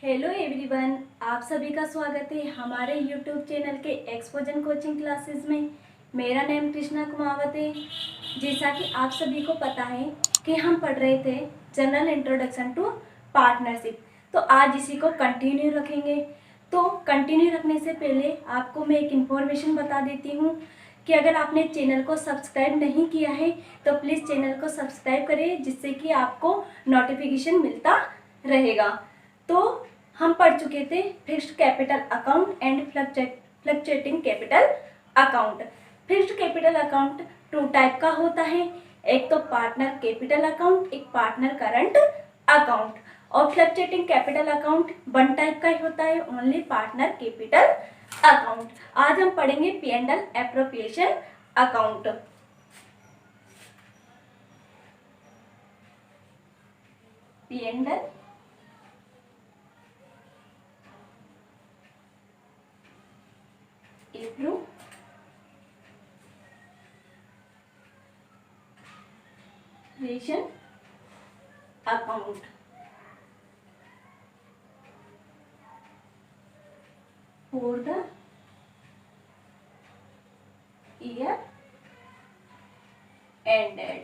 Hello everyone, आप सभी का स्वागत है हमारे यूट्यूब चैनल के एक्सपोजन कोचिंग क्लासेस में। मेरा नाम कृष्णा कुमावत है। जैसा कि आप सभी को पता है कि हम पढ़ रहे थे जनरल इंट्रोडक्शन टू पार्टनरशिप, तो आज इसी को कंटिन्यू रखेंगे। तो कंटिन्यू रखने से पहले आपको मैं एक इन्फॉर्मेशन बता देती हूँ कि अगर आपने चैनल को सब्सक्राइब नहीं किया है तो प्लीज़ चैनल को सब्सक्राइब करें, जिससे कि आपको नोटिफिकेशन मिलता रहेगा। तो हम पढ़ चुके थे fixed capital account and fluctuating capital account. Fixed capital account 2 type का होता है, एक तो पार्टनर कैपिटल अकाउंट, एक पार्टनर करंट अकाउंट। और फ्लक्चुएटिंग कैपिटल अकाउंट 1 टाइप का ही होता है, ओनली पार्टनर कैपिटल अकाउंट। आज हम पढ़ेंगे P&L appropriation account. P&L appropriation account for the year ended।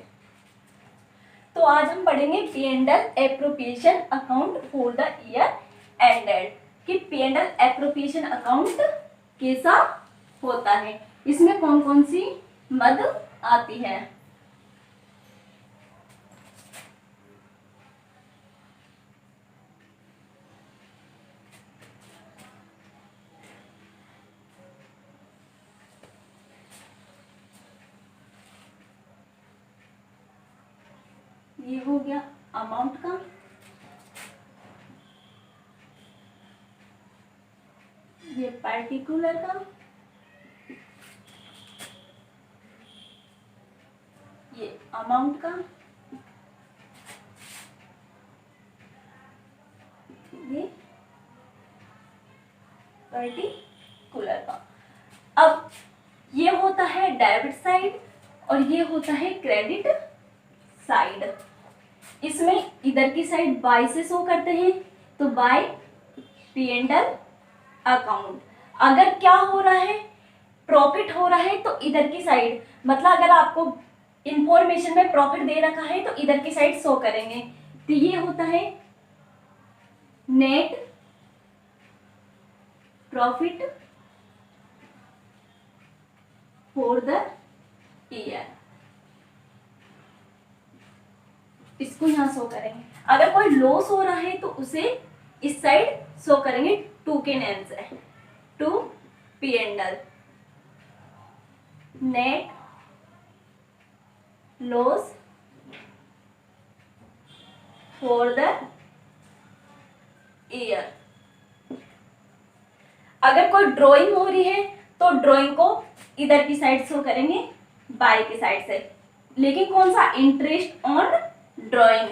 तो आज हम पढ़ेंगे P&L appropriation account for the year ended कि P&L एप्रोप्रिएशन अकाउंट कैसा होता है, इसमें कौन कौन सी मद आती है। ये हो गया अमाउंट का, ये पार्टिकुलर का, ये अमाउंट का, ये पार्टिकुलर का। अब ये होता है डेबिट साइड और ये होता है क्रेडिट साइड। इसमें इधर की साइड बाय से शो करते हैं, तो बाय P&L अकाउंट। अगर क्या हो रहा है, प्रॉफिट हो रहा है, तो इधर की साइड, मतलब अगर आपको इंफॉर्मेशन में प्रॉफिट दे रखा है तो इधर की साइड शो करेंगे। तो ये होता है net profit for the year, इसको यहां शो करेंगे। अगर कोई लॉस हो रहा है तो उसे इस साइड शो करेंगे, टू के नेम से, to P&L net loss for the year. अगर कोई ड्राइंग हो रही है तो ड्राइंग को इधर की साइड शो करेंगे, बाय की साइड से। लेकिन कौन सा, interest on drawing,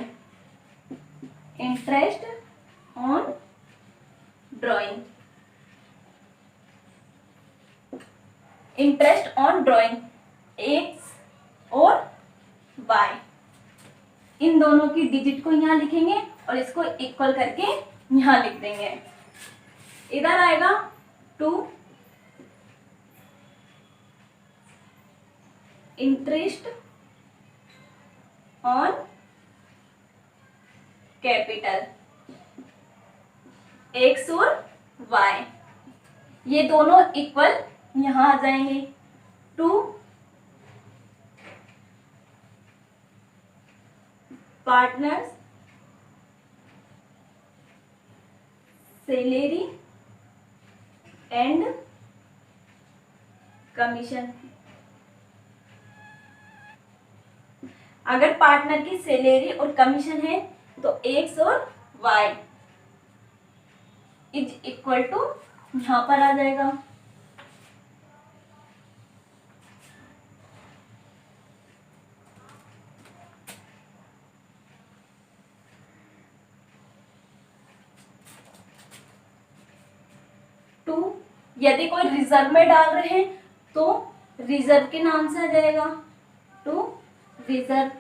interest on drawing, interest on drawing x और वाई, इन दोनों की डिजिट को यहां लिखेंगे और इसको इक्वल करके यहां लिख देंगे। इधर आएगा to interest on capital X और वाई, ये दोनों इक्वल यहां आ जाएंगे। To partners salary and commission. अगर पार्टनर की सैलरी और कमीशन है तो एक्स और वाई इज इक्वल टू यहां पर आ जाएगा। टू, यदि कोई रिजर्व में डाल रहे हैं तो रिजर्व के नाम से आ जाएगा टू रिजर्व।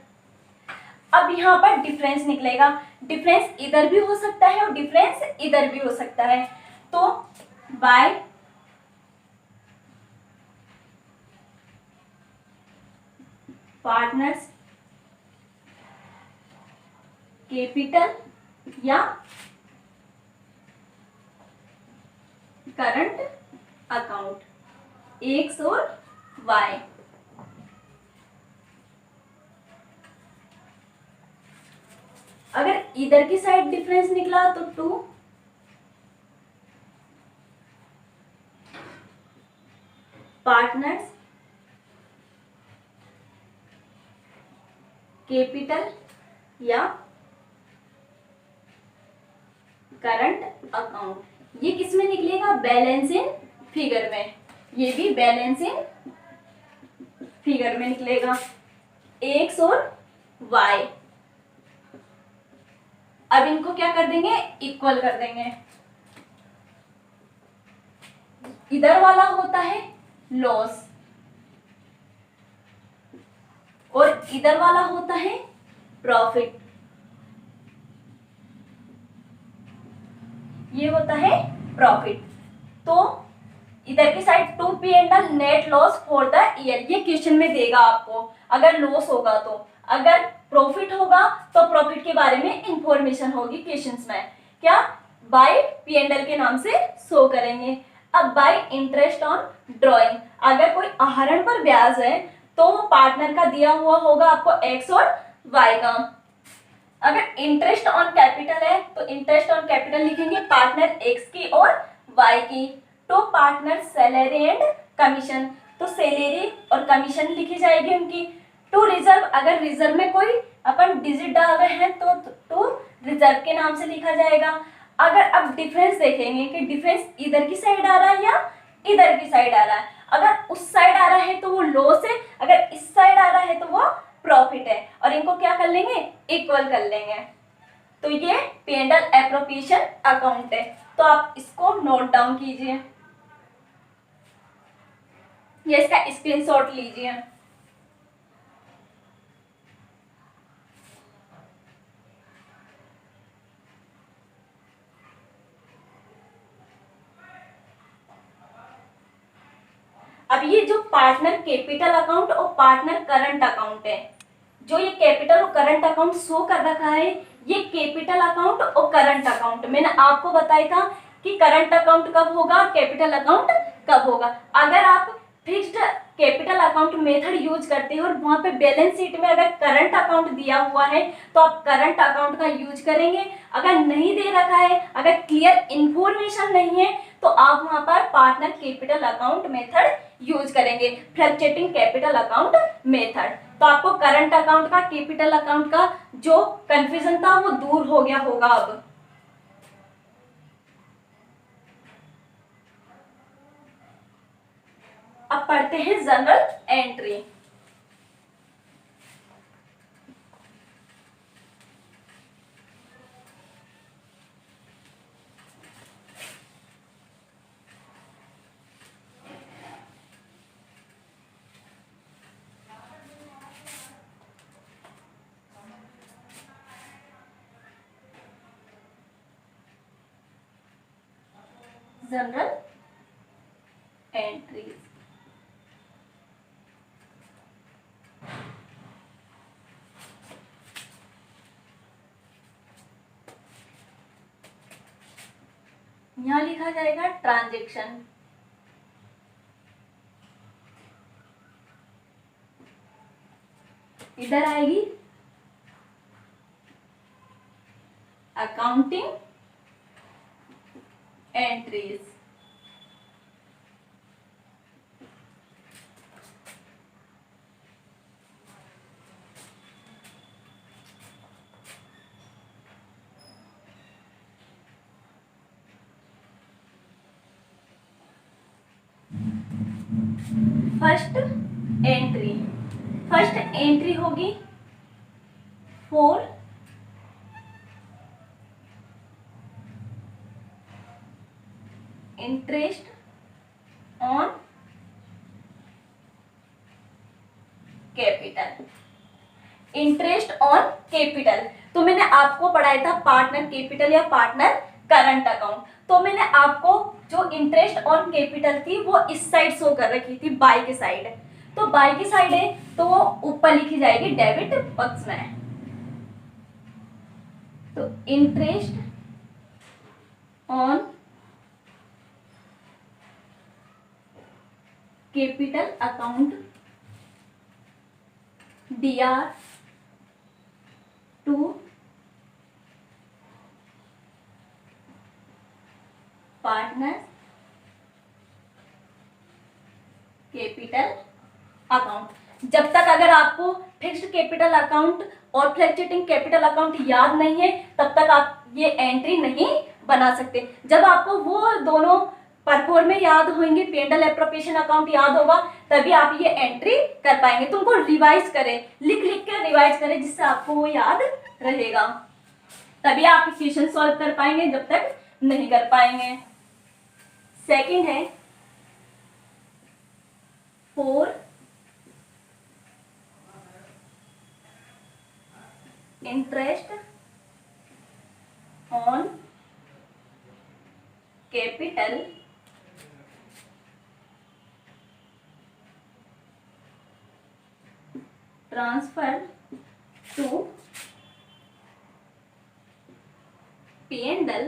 अब यहाँ पर डिफरेंस निकलेगा, डिफरेंस इधर भी हो सकता है और डिफरेंस इधर भी हो सकता है। तो बाय पार्टनर्स कैपिटल या करंट अकाउंट एक्स और वाई। अगर इधर की साइड डिफरेंस निकला तो 2, पार्टनर्स कैपिटल या करंट अकाउंट। ये किस में निकलेगा? बैलेंस इन फिगर में। ये भी बैलेंस इन फिगर में निकलेगा, एक्स और वाई। अब इनको क्या कर देंगे? इक्वल कर देंगे। इधर वाला होता है लॉस और इधर वाला होता है प्रॉफिट। ये होता है प्रॉफिट। तो इधर की side 2 P&L net loss for the year, ये क्वेश्चन में देगा आपको। अगर लॉस होगा तो, अगर प्रॉफिट होगा तो प्रॉफिट के बारे में इंफॉर्मेशन होगी क्वेश्चंस में। क्या? बाय P&L के नाम से शो करेंगे। अब बाय इंटरेस्ट ऑन ड्रॉइंग, अगर कोई आहरण पर ब्याज है तो वो पार्टनर का दिया हुआ होगा आपको एक्स और वाई का। अगर इंटरेस्ट ऑन कैपिटल है तो इंटरेस्ट ऑन कैपिटल लिखेंगे पार्टनर एक्स की और वाई की। To partner salary and commission, तो सैलरी और कमीशन लिखी जाएगी उनकी। टू रिजर्व, अगर रिजर्व में कोई अपन डिजिट डाल रहे हैं तो टू रिजर्व के नाम से लिखा जाएगा। अगर अब डिफरेंस देखेंगे कि डिफरेंस इधर की साइड आ रहा है या इधर की साइड आ रहा है। अगर उस साइड आ रहा है तो वो लॉस है, अगर इस साइड आ रहा है तो वो प्रॉफिट है। और इनको क्या कर लेंगे? इक्वल कर लेंगे। तो ये P&L एप्रोप्रिएशन अकाउंट है। तो आप इसको नोट डाउन कीजिए, ये इसका स्क्रीनशॉट लीजिए। अब ये जो पार्टनर कैपिटल अकाउंट और पार्टनर करंट अकाउंट है, जो ये कैपिटल और करंट अकाउंट शो कर रखा है, ये कैपिटल अकाउंट और करंट अकाउंट मैंने आपको बताया था कि करंट अकाउंट कब होगा और कैपिटल अकाउंट कब होगा। अगर आप fixed capital account method use करते हो और वहां पे बैलेंस शीट में अगर करंट अकाउंट दिया हुआ है तो आप करंट अकाउंट का यूज करेंगे। अगर नहीं दे रखा है, अगर क्लियर इंफॉर्मेशन नहीं है तो आप वहां पर partner capital account method use करेंगे, फ्लक्चुएटिंग कैपिटल अकाउंट मेथड। तो आपको करंट अकाउंट का कैपिटल अकाउंट का जो कंफ्यूजन था वो दूर हो गया होगा। अब पढ़ते हैं जनरल एंट्री। जनरल एंट्रीज, यहां लिखा जाएगा ट्रांजैक्शन। इधर आएगी accounting entries. First entry, first entry होगी for interest on capital. Interest on capital. तो मैंने आपको पढ़ाया था पार्टनर कैपिटल या पार्टनर करंट अकाउंट। तो मैंने आपको जो इंटरेस्ट ऑन कैपिटल थी वो इस साइड शो कर रखी थी, बाई की साइड। तो बाई की साइड है तो वो ऊपर लिखी जाएगी डेबिट पक्ष में। तो interest on capital account DR to partner capital account. जब तक अगर आपको फिक्स्ड कैपिटल अकाउंट और फ्लक्चुएटिंग कैपिटल अकाउंट याद नहीं है तब तक आप ये एंट्री नहीं बना सकते। जब आपको वो दोनों परफॉर्मे याद होंगे, पेंडल एप्रोप्रिएशन अकाउंट याद होगा, तभी आप ये एंट्री कर पाएंगे। तो उनको रिवाइज करें, लिख लिख के रिवाइज करें जिससे आपको वो याद रहेगा, तभी आप इक्वेशन सॉल्व कर पाएंगे, जब तक नहीं कर पाएंगे। सेकंड है for interest on capital transfer to P&L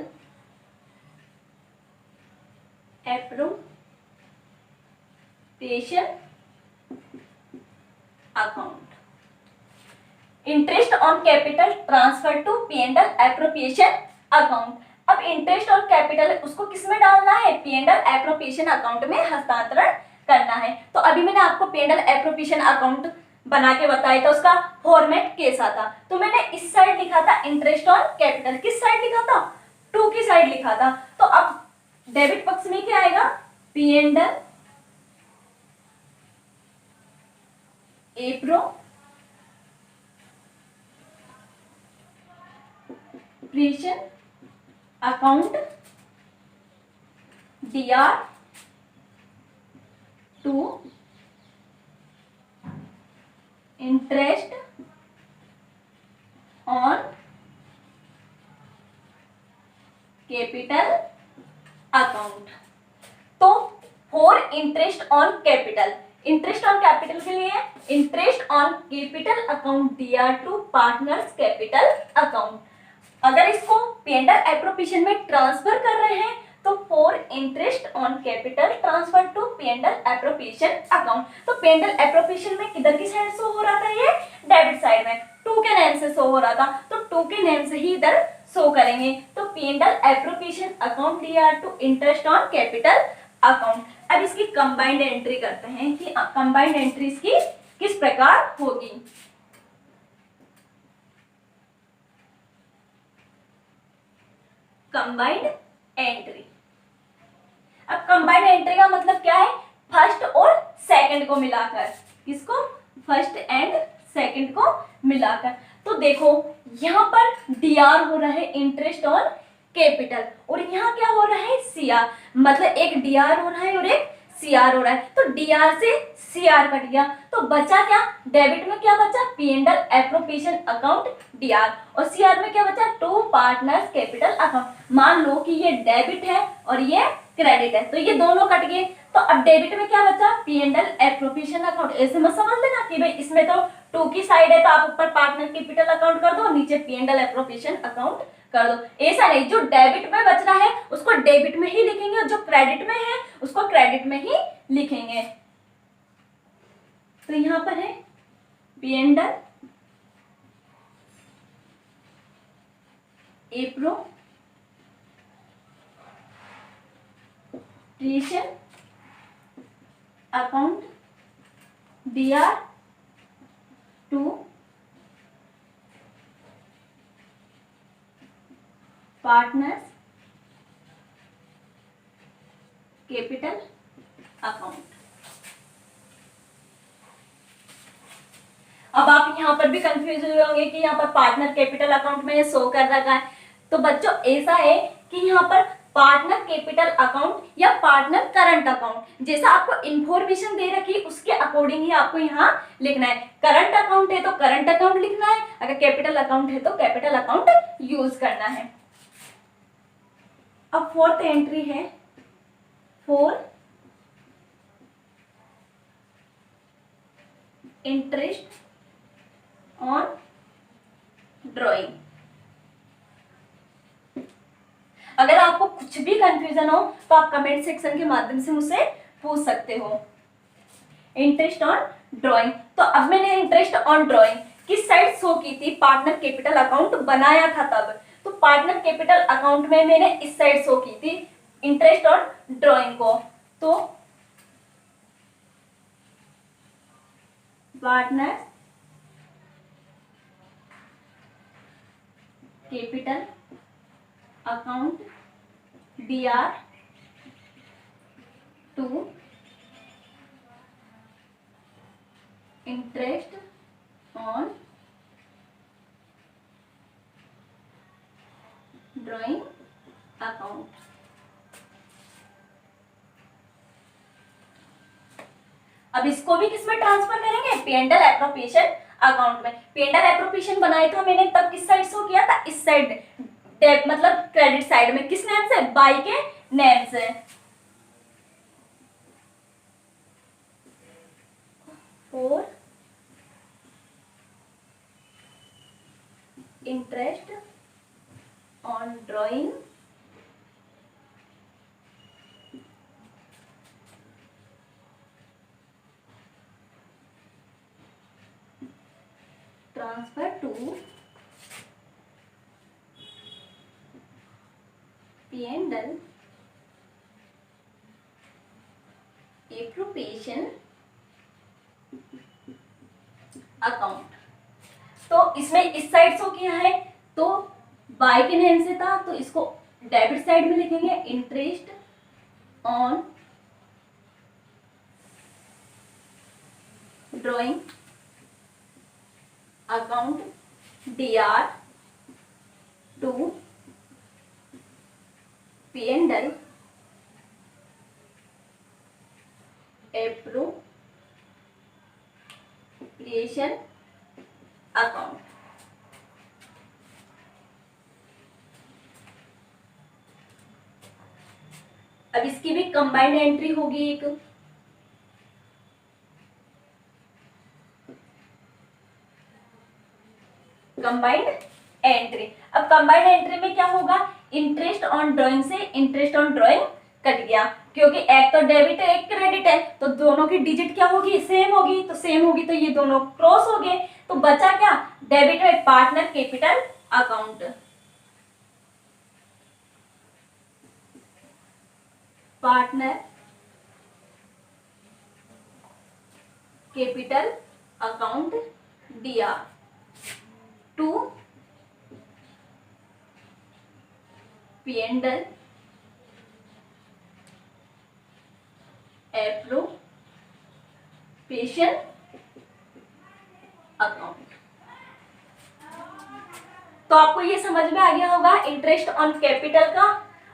appropriation account. Interest on capital transfer to P&L appropriation account. अब इंटरेस्ट ऑन कैपिटल उसको किस में डालना है? P&L एप्रोप्रिएशन अकाउंट में हस्तांतरण करना है। तो अभी मैंने आपको P&L एप्रोप्रिएशन अकाउंट बना के बताया था, उसका फॉर्मेट कैसा था। तो मैंने इस साइड लिखा था इंटरेस्ट ऑन कैपिटल, किस साइड लिखा था? टू की साइड लिखा था। तो अब डेबिट पक्ष में क्या आएगा? P&L appropriation account DR to interest on capital account. तो for interest on capital, interest on capital के लिए interest on capital account DR to partners capital account. अगर इसको P&L एप्रोप्रिएशन में ट्रांसफर कर रहे हैं तो for interest on capital transfer to P&L appropriation account. तो P&L एप्रोप्रिएशन में किधर की साइड शो हो रहा था? ये डेबिट साइड में, टू के नेम से शो हो रहा था, तो टू के नेम से ही इधर शो करेंगे। तो P&L appropriation account DR to interest on capital account. अब इसकी कंबाइंड एंट्री करते हैं कि कंबाइंड एंट्री इसकी किस प्रकार होगी। Combined entry. अब कंबाइंड एंट्री का मतलब क्या है? फर्स्ट और सेकंड को मिलाकर। किसको? फर्स्ट एंड सेकंड को मिलाकर। तो देखो यहां पर DR हो रहा है इंटरेस्ट ऑन कैपिटल, और यहाँ क्या हो रहा है? CR। मतलब एक DR हो रहा है और एक CR हो रहा है। तो DR से CR कट गया, तो बचा क्या? डेबिट में क्या बचा? P&L एप्रोप्रिएशन अकाउंट DR, और CR में क्या बचा? To partners capital account. मान लो कि ये डेबिट है और ये क्रेडिट है, तो ये दोनों कट गए। तो अब डेबिट में क्या बचा? P&L appropriation account. ऐसे मत समझ लेना कि भाई इसमें तो टू की साइड है तो आप ऊपर पार्टनर कैपिटल अकाउंट कर दो, नीचे P&L एप्रोप्रिएशन अकाउंट कर दो। ऐसा नहीं, जो डेबिट में बच रहा है उसको डेबिट में ही लिखेंगे और जो क्रेडिट में है उसको क्रेडिट में ही लिखेंगे। तो यहां पर है P&L appropriation account DR to partners capital account. अब आप यहां पर भी कंफ्यूज हुए होंगे कि यहाँ पर पार्टनर कैपिटल अकाउंट में शो कर रखा है। तो बच्चों ऐसा है कि यहाँ पर पार्टनर कैपिटल अकाउंट या पार्टनर करंट अकाउंट। जैसा आपको इंफॉर्मेशन दे रखी है उसके अकॉर्डिंग ही आपको यहाँ लिखना है। करंट अकाउंट है तो करंट अकाउंट लिखना है, अगर कैपिटल अकाउंट है तो कैपिटल अकाउंट यूज करना है। अब फोर्थ एंट्री है फॉर इंटरेस्ट ऑन ड्रॉइंग। अगर आपको कुछ भी कंफ्यूजन हो तो आप कमेंट सेक्शन के माध्यम से मुझसे पूछ सकते हो। इंटरेस्ट ऑन ड्राइंग, तो अब मैंने इंटरेस्ट ऑन ड्राइंग किस साइड शो की थी, पार्टनर कैपिटल अकाउंट बनाया था तब, तो पार्टनर कैपिटल अकाउंट में मैंने इस साइड शो की थी इंटरेस्ट ऑन ड्राइंग को। तो partner capital account DR to interest on drawing account. अब इसको भी किसमें ट्रांसफर करेंगे, P&L एप्रोप्रिएशन अकाउंट में। P&L एप्रोप्रिएशन बनाया था मैंने तब किस साइड शो किया था, इस साइड, डेबिट मतलब क्रेडिट साइड में। किस नेम से, बाई के नेम से। For interest on drawing transfer to P&L appropriation account. तो इसमें इस साइड शो किया है तो बाय के नेम से था तो इसको डेबिट साइड में लिखेंगे, interest on drawing account DR to P&L appropriation account. अब इसकी भी कंबाइंड एंट्री होगी एक। कंबाइंड एंट्री, अब कंबाइंड एंट्री में क्या होगा, इंटरेस्ट ऑन ड्राइंग से इंटरेस्ट ऑन ड्राइंग कट गया, क्योंकि एक तो डेबिट है एक क्रेडिट है, तो दोनों की डिजिट क्या होगी, सेम होगी, तो सेम होगी तो ये दोनों क्रॉस हो गए, तो बचा क्या, डेबिट में partner capital account. Partner capital account DR to P&L appropriation account. तो आपको ये समझ में आ गया होगा इंटरेस्ट ऑन कैपिटल का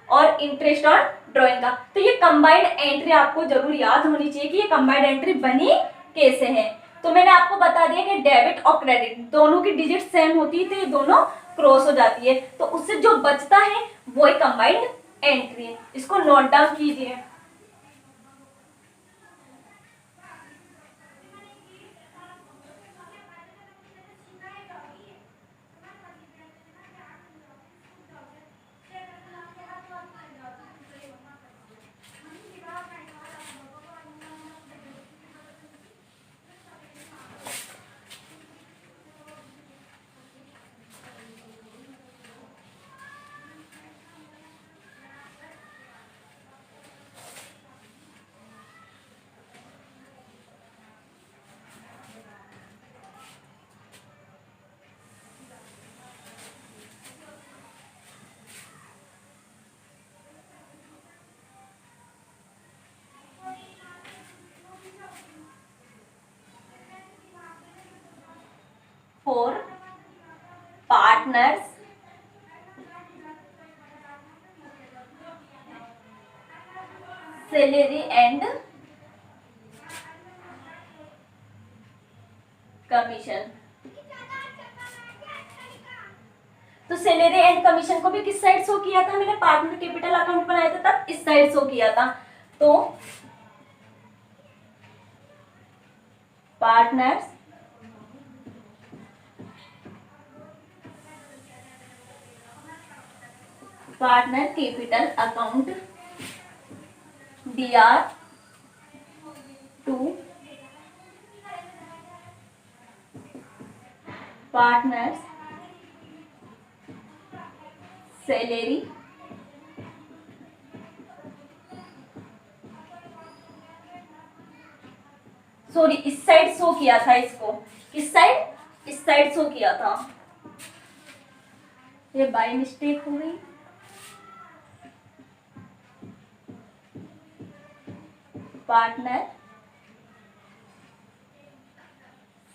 और इंटरेस्ट ऑन ड्राइंग का। तो ये कंबाइंड एंट्री आपको जरूर याद होनी चाहिए कि ये कंबाइंड एंट्री बनी कैसे है। तो मैंने आपको बता दिया कि डेबिट और क्रेडिट दोनों की डिजिट सेम होती है तो ये दोनों क्रॉस हो जाती है, तो उससे जो बचता है वो एक कंबाइंड एंट्री है। इसको नोट डाउन कीजिए। for partners salary and commission. तो सैलरी एंड कमीशन को भी किस साइड शो किया था मैंने, पार्टनर कैपिटल अकाउंट बनाया था तब इस साइड शो किया था। तो partners partner capital account DR to partners salary sorry इस साइड शो किया था इसको, इस साइड शो किया था, ये बाय मिस्टेक हो गई। Partner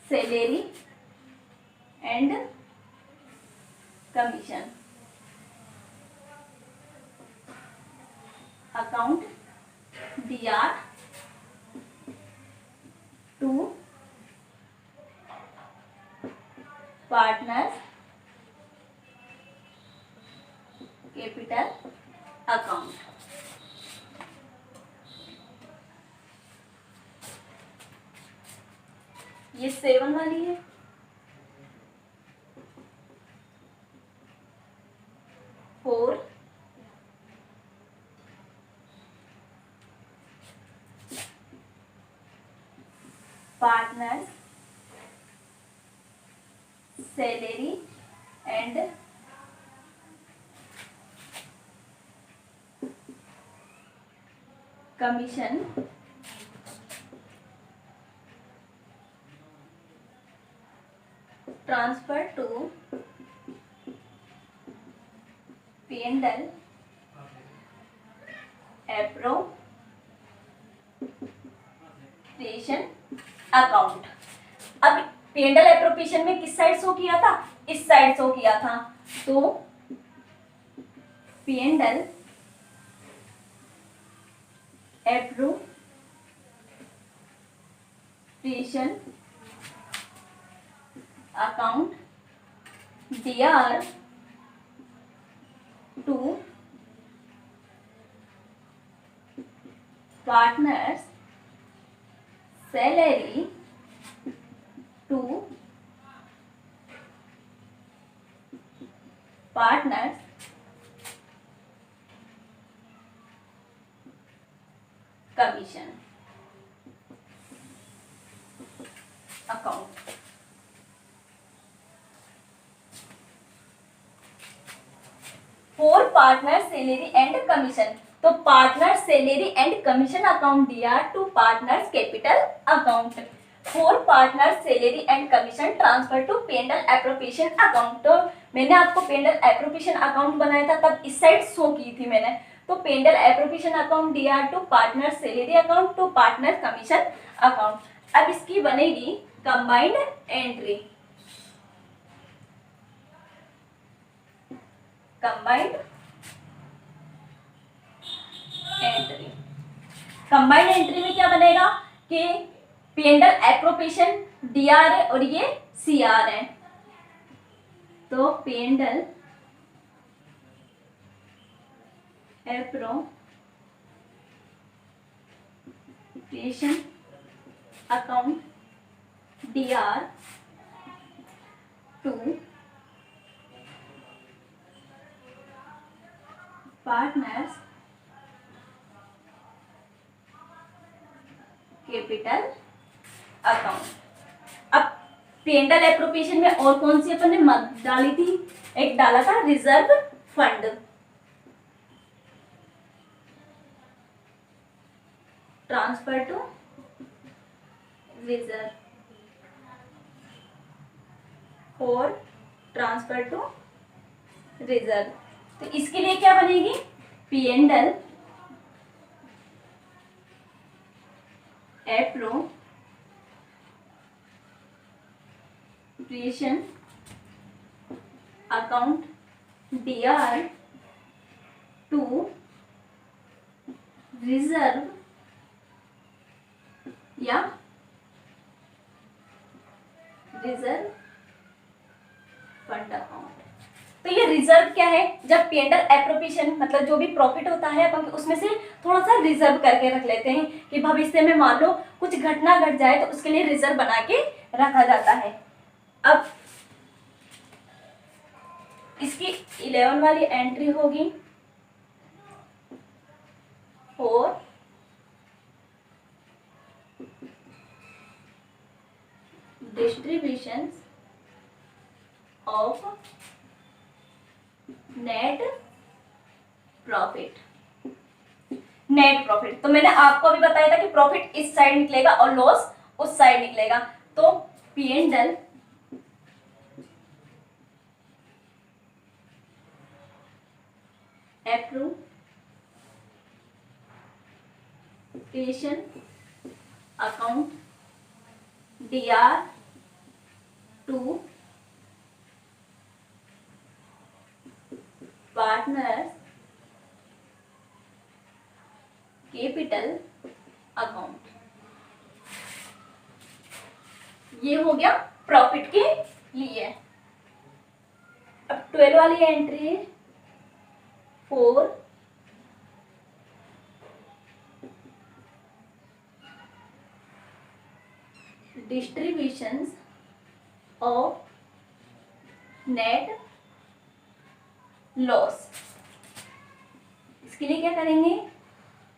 salary and commission account DR to partners capital account. ये 7 वाली है। For partners salary and commission transfer to P&L appropriation account. अब P&L एप्रोप्रिएशन में किस साइड शो किया था, इस साइड शो किया था। तो P&L appropriation account DR to partners salary to partners commission account. For partner salary and commission, तो partner salary and commission account DR to partners capital account. For partner salary and commission transfer to P&L appropriation account. तो मैंने आपको P&L appropriation account बनाया था तब इस side show की थी मैंने। तो P&L appropriation account DR to partner salary account to partner commission account. अब इसकी बनेगी combined entry. Combined entry, combined entry में क्या बनेगा कि P&L एप्रोप्रिएशन DR है और ये CR है। तो P&L appropriation account DR to partners capital account. अब P&L एप्रोप्रिएशन में और कौन सी अपन ने मत डाली थी, एक डाला था reserve fund. Transfer to reserve और ट्रांसफर टू रिजर्व। तो इसके लिए क्या बनेगी, P&L appropriation account DR to reserve या रिजर्व फंड अकाउंट। तो ये रिजर्व क्या है, जब पी एंड एल एप्रोप्रिएशन मतलब जो भी प्रॉफिट होता है अपन उसमें से थोड़ा सा रिजर्व करके रख लेते हैं कि भविष्य में मान लो कुछ घटना घट जाए तो उसके लिए रिजर्व बना के रखा जाता है। अब इसकी 11 वाली एंट्री होगी for distribution of net profit. Net profit तो मैंने आपको अभी बताया था कि प्रॉफिट इस साइड निकलेगा और लॉस उस साइड निकलेगा। तो P and L appropriation account DR to partners capital account. ये हो गया प्रॉफिट के लिए। अब 12 वाली entry for distributions of net loss. इसके लिए क्या करेंगे,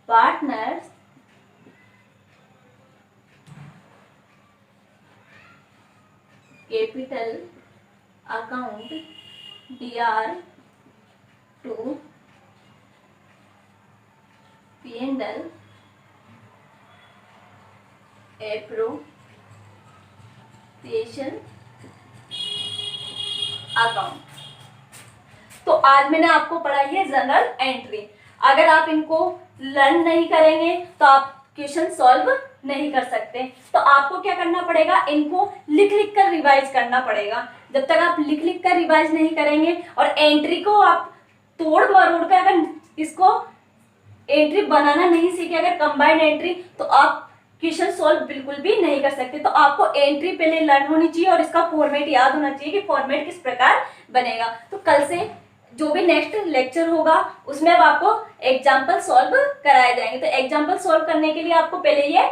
partners capital account DR to P and L appropriation account. तो आज मैंने आपको पढ़ाई है जनरल एंट्री। अगर आप इनको लर्न नहीं करेंगे तो आप क्वेश्चन सॉल्व नहीं कर सकते। तो आपको क्या करना पड़ेगा, इनको लिख लिख कर रिवाइज करना पड़ेगा। जब तक आप लिख लिख कर रिवाइज नहीं करेंगे और एंट्री को आप तोड़ मरोड़ कर अगर इसको एंट्री बनाना नहीं सीखे, अगर कंबाइंड एंट्री, तो आप क्वेश्चन सॉल्व बिल्कुल भी नहीं कर सकते। तो आपको एंट्री पहले लर्न होनी चाहिए और इसका फॉर्मेट याद होना चाहिए कि फॉर्मेट किस प्रकार बनेगा। तो कल से जो भी नेक्स्ट लेक्चर होगा उसमें अब आपको एग्जाम्पल सॉल्व कराए जाएंगे। तो एग्जाम्पल सॉल्व करने के लिए आपको पहले ये